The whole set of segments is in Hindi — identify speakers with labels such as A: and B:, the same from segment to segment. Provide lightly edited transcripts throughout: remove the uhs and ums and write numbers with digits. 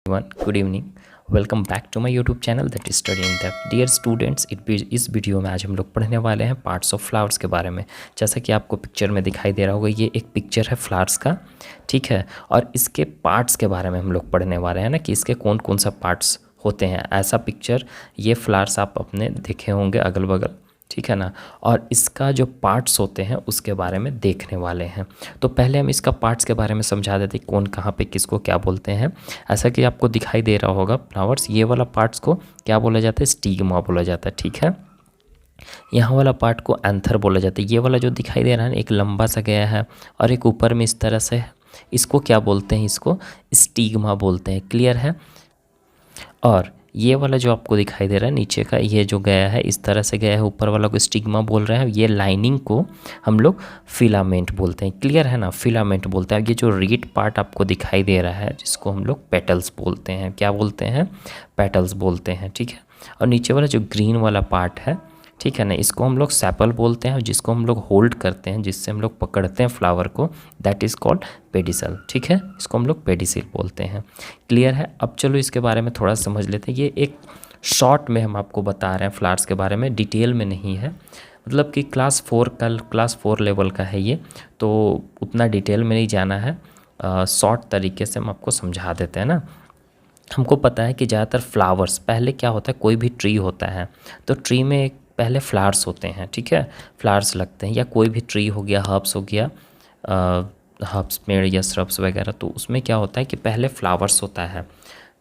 A: everyone, good evening. Welcome back to my YouTube channel that study in depth. Dear students, इस वीडियो में आज हम लोग पढ़ने वाले हैं पार्ट्स ऑफ फ्लावर्स के बारे में। जैसा कि आपको पिक्चर में दिखाई दे रहा होगा, ये एक पिक्चर है फ्लावर्स का, ठीक है। और इसके पार्ट्स के बारे में हम लोग पढ़ने वाले हैं ना, कि इसके कौन कौन सा पार्ट्स होते हैं। ऐसा पिक्चर ये फ्लावर्स आप अपने देखे होंगे अगल बगल, ठीक है ना। और इसका जो पार्ट्स होते हैं उसके बारे में देखने वाले हैं। तो पहले हम इसका पार्ट्स के बारे में समझा देते, कौन कहाँ पे किसको क्या बोलते हैं। ऐसा कि आपको दिखाई दे रहा होगा फ्लावर्स, ये वाला पार्ट्स को क्या बोला जाता है, स्टिग्मा बोला जाता है, ठीक है। यहाँ वाला पार्ट को एंथर बोला जाता है। ये वाला जो दिखाई दे रहा है एक लंबा सा गया है और एक ऊपर में इस तरह से है, इसको क्या बोलते हैं, इसको स्टिग्मा बोलते हैं। क्लियर है। और ये वाला जो आपको दिखाई दे रहा है नीचे का, ये जो गया है इस तरह से गया है, ऊपर वाला को स्टिग्मा बोल रहे हैं। ये लाइनिंग को हम लोग फिलामेंट बोलते हैं। क्लियर है ना, फिलामेंट बोलते हैं। ये जो रेड पार्ट आपको दिखाई दे रहा है जिसको हम लोग पेटल्स बोलते हैं, क्या बोलते हैं, पेटल्स बोलते हैं, ठीक है। और नीचे वाला जो ग्रीन वाला पार्ट है, ठीक है ना, इसको हम लोग सेपल बोलते हैं, जिसको हम लोग होल्ड करते हैं, जिससे हम लोग पकड़ते हैं फ्लावर को, दैट इज़ कॉल्ड पेडिसल, ठीक है। इसको हम लोग पेडिसिल बोलते हैं। क्लियर है। अब चलो इसके बारे में थोड़ा समझ लेते हैं। ये एक शॉर्ट में हम आपको बता रहे हैं फ्लावर्स के बारे में, डिटेल में नहीं है। मतलब कि क्लास 4 लेवल का है ये, तो उतना डिटेल में नहीं जाना है। शॉर्ट तरीके से हम आपको समझा देते हैं ना। हमको पता है कि ज़्यादातर फ्लावर्स, पहले क्या होता है, कोई भी ट्री होता है तो ट्री में एक पहले फ्लावर्स होते हैं, ठीक है। फ्लावर्स लगते हैं, या कोई भी ट्री हो गया, हर्ब्स हो गया, हर्ब्स पेड़ या श्रब्स वगैरह, तो उसमें क्या होता है कि पहले फ्लावर्स होता है।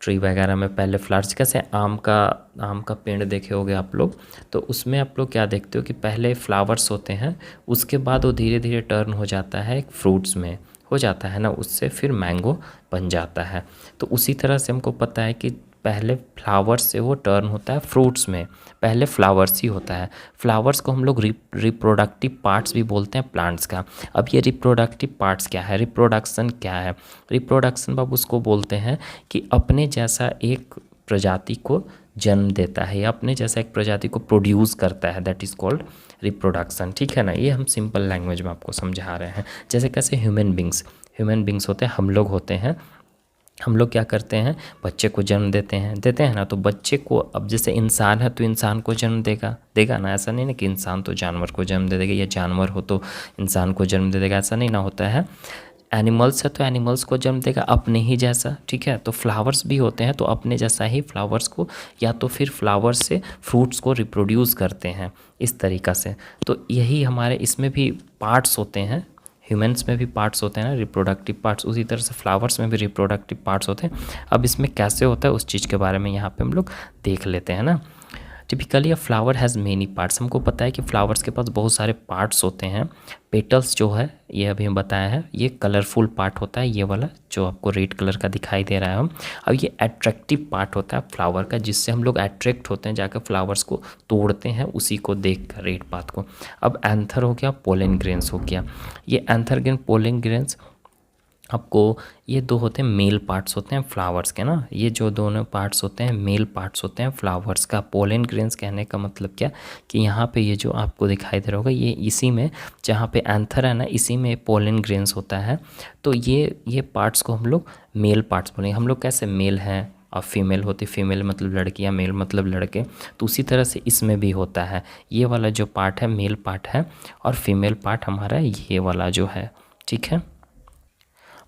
A: ट्री वगैरह में पहले फ्लावर्स, कैसे आम का पेड़ देखे होगे आप लोग, तो उसमें आप लोग क्या देखते हो कि पहले फ्लावर्स होते हैं, उसके बाद वो धीरे धीरे टर्न हो जाता है एक फ्रूट्स में, हो जाता है ना, उससे फिर मैंगो बन जाता है। तो उसी तरह से हमको पता है कि पहले फ्लावर्स से वो टर्न होता है फ्रूट्स में, पहले फ्लावर्स ही होता है। फ्लावर्स को हम लोग रिप्रोडक्टिव पार्ट्स भी बोलते हैं प्लांट्स का। अब ये रिप्रोडक्टिव पार्ट्स क्या है, रिप्रोडक्शन क्या है। रिप्रोडक्शन बाबू उसको बोलते हैं कि अपने जैसा एक प्रजाति को जन्म देता है, या अपने जैसा एक प्रजाति को प्रोड्यूस करता है, दैट इज़ कॉल्ड रिप्रोडक्शन, ठीक है ना। ये हम सिंपल लैंग्वेज में आपको समझा रहे हैं। जैसे कैसे ह्यूमन बींग्स होते हैं, हम लोग होते हैं। हम लोग क्या करते हैं, बच्चे को जन्म देते हैं ना। तो बच्चे को, अब जैसे इंसान है तो इंसान को जन्म देगा ना। ऐसा नहीं ना कि इंसान तो जानवर को जन्म दे देगा, या जानवर हो तो इंसान को जन्म दे देगा, ऐसा नहीं ना होता है। एनिमल्स है तो एनिमल्स को जन्म देगा अपने ही जैसा, ठीक है। तो फ्लावर्स भी होते हैं तो अपने जैसा ही फ्लावर्स को, या तो फिर फ्लावर्स से फ्रूट्स को रिप्रोड्यूस करते हैं इस तरीक़ा से। तो यही हमारे इसमें भी पार्ट्स होते हैं, ह्यूमन्स में भी पार्ट्स होते हैं ना, रिप्रोडक्टिव पार्ट्स। उसी तरह से फ्लावर्स में भी रिप्रोडक्टिव पार्ट्स होते हैं। अब इसमें कैसे होता है उस चीज़ के बारे में यहाँ पे हम लोग देख लेते हैं ना। Typically a flower has many parts. हमको पता है कि फ्लावर्स के पास बहुत सारे पार्ट्स होते हैं। पेटल्स जो है, ये अभी हम बताया है, ये कलरफुल पार्ट होता है, ये वाला जो आपको रेड कलर का दिखाई दे रहा है हम। अब ये अट्रैक्टिव पार्ट होता है फ्लावर का, जिससे हम लोग अट्रैक्ट होते हैं, जाकर फ्लावर्स को तोड़ते हैं उसी को देख कर, रेड पार्ट को। अब एंथर हो गया, पोलन ग्रेन्स हो गया। ये एंथर ग्रेन, पोलन ग्रेन्स, आपको ये दो होते हैं मेल पार्ट्स होते हैं फ्लावर्स के ना। ये जो दोनों पार्ट्स होते हैं मेल पार्ट्स होते हैं फ्लावर्स का। पोलन ग्रेन्स कहने का मतलब क्या, कि यहाँ पे ये जो आपको दिखाई दे रहा होगा, ये इसी में जहाँ पे एंथर है ना, इसी में पोलन ग्रेन्स होता है। तो ये पार्ट्स को हम लोग मेल पार्ट्स बोलेंगे। हम लोग कैसे मेल हैं और फीमेल होती, फीमेल मतलब लड़की या मेल मतलब लड़के, तो उसी तरह से इसमें भी होता है। ये वाला जो पार्ट है मेल पार्ट है, और फीमेल पार्ट हमारा ये वाला जो है, ठीक है।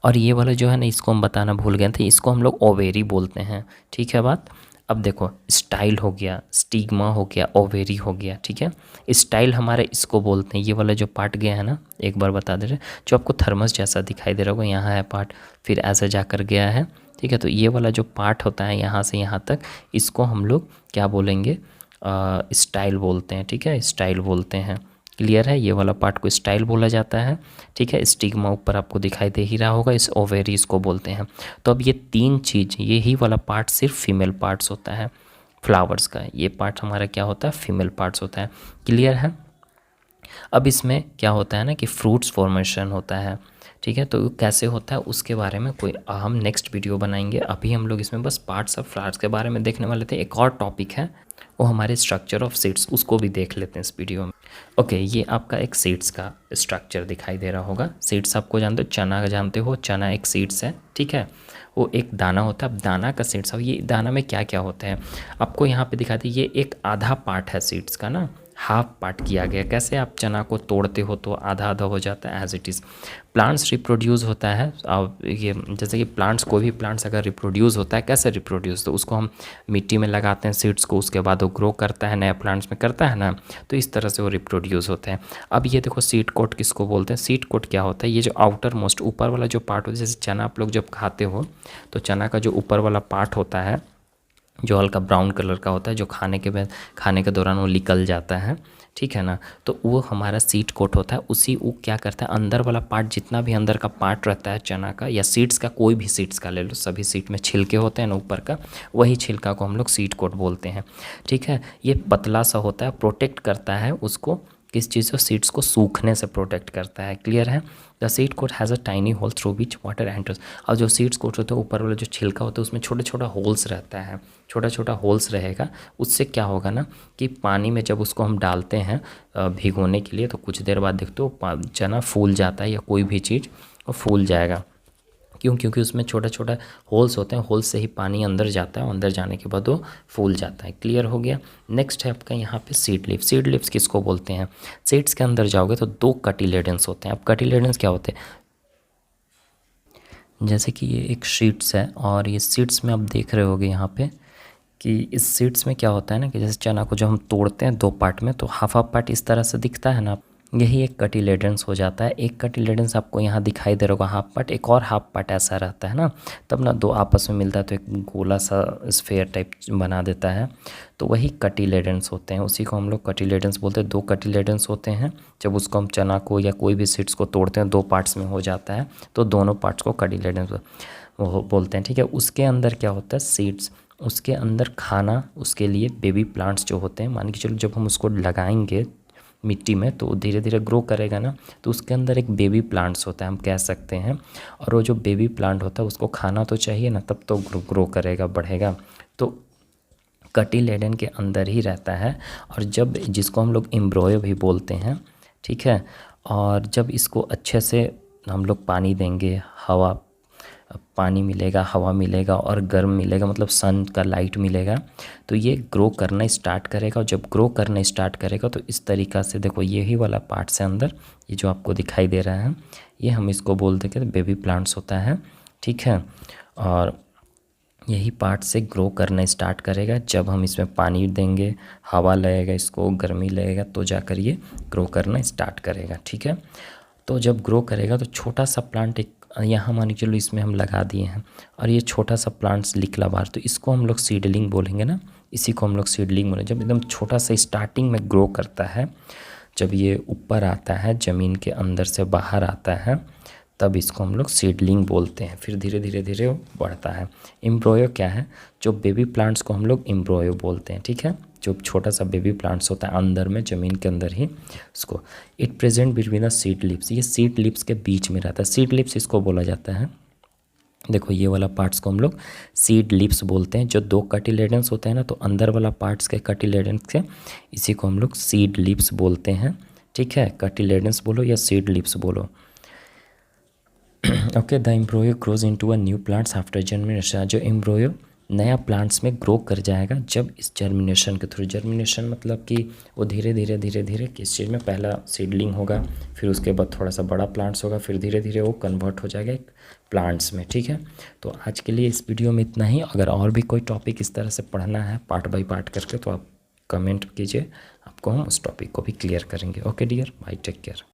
A: और ये वाला जो है ना, इसको हम बताना भूल गए थे, इसको हम लोग ओवेरी बोलते हैं, ठीक है बात। अब देखो, स्टाइल हो गया, स्टिग्मा हो गया, ओवेरी हो गया, ठीक है। स्टाइल हमारे इसको बोलते हैं, ये वाला जो पार्ट गया है ना, एक बार बता दे रहे, जो आपको थर्मस जैसा दिखाई दे रहा होगा, यहाँ है पार्ट, फिर ऐसे जाकर गया है, ठीक है। तो ये वाला जो पार्ट होता है यहाँ से यहाँ तक, इसको हम लोग क्या बोलेंगे, स्टाइल बोलते हैं, ठीक है, स्टाइल बोलते हैं। क्लियर है। ये वाला पार्ट को स्टाइल बोला जाता है, ठीक है। स्टिग्मा ऊपर आपको दिखाई दे ही रहा होगा, इस ओवेरी इसको बोलते हैं। तो अब ये तीन चीज़, ये ही वाला पार्ट सिर्फ फीमेल पार्ट्स होता है फ्लावर्स का। ये पार्ट हमारा क्या होता है, फीमेल पार्ट्स होता है। क्लियर है। अब इसमें क्या होता है ना कि फ्रूट्स फॉर्मेशन होता है, ठीक है। तो कैसे होता है उसके बारे में कोई हम नेक्स्ट वीडियो बनाएंगे। अभी हम लोग इसमें बस पार्ट्स ऑफ फ्लावर्स के बारे में देखने वाले थे। एक और टॉपिक है वो हमारे स्ट्रक्चर ऑफ सीड्स, उसको भी देख लेते हैं इस वीडियो में। ओके, ये आपका एक सीड्स का स्ट्रक्चर दिखाई दे रहा होगा। सीड्स आपको जानते हो, चना जानते हो, चना एक सीड्स है, ठीक है। वो एक दाना होता है। अब दाना का सीड्स, अब ये दाना में क्या क्या होता है आपको यहाँ पे दिखाते हैं। ये एक आधा पार्ट है सीड्स का ना, हाफ पार्ट किया गया। कैसे आप चना को तोड़ते हो तो आधा आधा हो जाता है, as it is. Plants reproduce होता है। अब ये जैसे कि प्लांट्स, कोई भी प्लांट्स अगर रिप्रोड्यूस होता है, कैसे रिप्रोड्यूस, तो उसको हम मिट्टी में लगाते हैं सीड्स को, उसके बाद वो ग्रो करता है, नए प्लांट्स में करता है ना, तो इस तरह से वो रिप्रोड्यूस होते हैं। अब ये देखो सीड कोट किसको बोलते हैं। सीड कोट क्या होता है, ये जो आउटर मोस्ट ऊपर वाला जो पार्ट होता है, जैसे चना आप लोग जब खाते हो तो चना का जो ऊपर वाला पार्ट होता है जो हल्का ब्राउन कलर का होता है, जो खाने के दौरान वो निकल जाता है, ठीक है ना, तो वो हमारा सीड कोट होता है। उसी वो क्या करता है, अंदर वाला पार्ट, जितना भी अंदर का पार्ट रहता है चना का या सीड्स का, कोई भी सीड्स का ले लो, सभी सीड में छिलके होते हैं ना ऊपर का, वही छिलका को हम लोग सीड कोट बोलते हैं, ठीक है। ये पतला सा होता है, प्रोटेक्ट करता है उसको, किस चीज़ को, सीड्स को सूखने से प्रोटेक्ट करता है। क्लियर है। The seed coat has a tiny hole through which water enters. और जो सीड्स कोट होता है, ऊपर वाला जो छिलका होता है, उसमें छोटा छोटा होल्स रहता है, छोटा छोटा होल्स रहेगा। उससे क्या होगा ना कि पानी में जब उसको हम डालते हैं भिगोने के लिए, तो कुछ देर बाद देखते हो चना फूल जाता है या कोई भी चीज़ वो फूल जाएगा। क्यों? क्योंकि उसमें छोटा छोटा होल्स होते हैं, होल्स से ही पानी अंदर जाता है, अंदर जाने के बाद वो फूल जाता है। क्लियर हो गया। नेक्स्ट है आपका यहाँ पे सीड लीफ। सीड लीव्स किसको बोलते हैं, सीड्स के अंदर जाओगे तो 2 कटिलेडन्स होते हैं। अब कटिलेडन्स क्या होते हैं, जैसे कि ये एक सीड्स है और ये सीड्स में आप देख रहे होगे यहाँ पे कि इस सीड्स में क्या होता है ना कि जैसे चना को जब हम तोड़ते हैं 2 पार्ट में, तो हाफ हाफ पार्ट इस तरह से दिखता है ना, यही एक कटिलेडन्स हो जाता है। एक कटिलेडन्स आपको यहाँ दिखाई दे रहा होगा हाफ पार्ट, एक और हाफ पार्ट ऐसा रहता है ना, तब ना 2 आपस में मिलता है तो एक गोला सा स्फेयर टाइप बना देता है, तो वही कटिलेडन्स होते हैं। उसी को हम लोग कटिलेडन्स बोलते हैं। 2 कटिलेडन्स होते हैं। जब उसको हम चना को या कोई भी सीड्स को तोड़ते हैं 2 पार्ट्स में हो जाता है, तो दोनों पार्ट्स को कटिलेडन्स बोलते हैं, ठीक है। उसके अंदर क्या होता है, सीड्स, उसके अंदर खाना, उसके लिए बेबी प्लांट्स जो होते हैं, मान के चलो जब हम उसको लगाएंगे मिट्टी में तो धीरे धीरे ग्रो करेगा ना, तो उसके अंदर एक बेबी प्लांट्स होता है, हम कह सकते हैं। और वो जो बेबी प्लांट होता है उसको खाना तो चाहिए ना, तब तो ग्रो करेगा, बढ़ेगा, तो कटिलेडन के अंदर ही रहता है। और जब, जिसको हम लोग एम्ब्रॉयो भी बोलते हैं, ठीक है, और जब इसको अच्छे से हम लोग पानी देंगे, पानी मिलेगा, हवा मिलेगा और गर्म मिलेगा, मतलब सन का लाइट मिलेगा, तो ये ग्रो करना स्टार्ट करेगा। और जब ग्रो करना स्टार्ट करेगा तो इस तरीक़ा से देखो, यही वाला पार्ट से अंदर ये जो आपको दिखाई दे रहा है, ये हम इसको बोलते हैं बेबी प्लांट्स होता है, ठीक है। और यही पार्ट से ग्रो करना स्टार्ट करेगा। जब हम इसमें पानी देंगे, हवा लगेगा, इसको गर्मी लगेगा, तो जाकर ये ग्रो करना स्टार्ट करेगा, ठीक है। तो जब ग्रो करेगा तो छोटा सा प्लांट एक यहाँ मान के चलो इसमें हम लगा दिए हैं, और ये छोटा सा प्लांट्स निकला बाहर, तो इसको हम लोग सीडलिंग बोलेंगे ना, इसी को हम लोग सीडलिंग बोलेंगे। जब एकदम छोटा सा स्टार्टिंग में ग्रो करता है, जब ये ऊपर आता है, ज़मीन के अंदर से बाहर आता है, तब इसको हम लोग सीडलिंग बोलते हैं। फिर धीरे धीरे धीरे वो बढ़ता है। एम्ब्रॉयो क्या है, जो बेबी प्लांट्स को हम लोग एम्ब्रॉयो बोलते हैं, ठीक है। जो छोटा सा बेबी प्लांट्स होता है अंदर में, ज़मीन के अंदर ही, उसको। It present between the seed lips, ये सीड लिप्स के बीच में रहता है। सीड लिप्स इसको बोला जाता है, देखो ये वाला पार्ट्स को हम लोग सीड लिप्स बोलते हैं। जो 2 कटिलेडन्स होते हैं ना, तो अंदर वाला पार्ट्स के कटिलेडन्स के, इसी को हम लोग सीड लिप्स बोलते हैं, ठीक है। कटिलेडन्स बोलो या सीड लिप्स बोलो। Okay, the embryo grows into a new plants after germination. जो एम्ब्रॉयो नया प्लांट्स में ग्रो कर जाएगा जब इस जर्मिनेशन के थ्रू, जर्मिनेशन मतलब कि वो धीरे धीरे धीरे धीरे किस चीज़ में, पहला सीडलिंग होगा, फिर उसके बाद थोड़ा सा बड़ा प्लांट्स होगा, फिर धीरे धीरे वो कन्वर्ट हो जाएगा एक प्लांट्स में, ठीक है। तो आज के लिए इस वीडियो में इतना ही। अगर और भी कोई टॉपिक इस तरह से पढ़ना है पार्ट बाय पार्ट करके, तो आप कमेंट कीजिए, आपको हम उस टॉपिक को भी क्लियर करेंगे। Okay dear, bye, take care.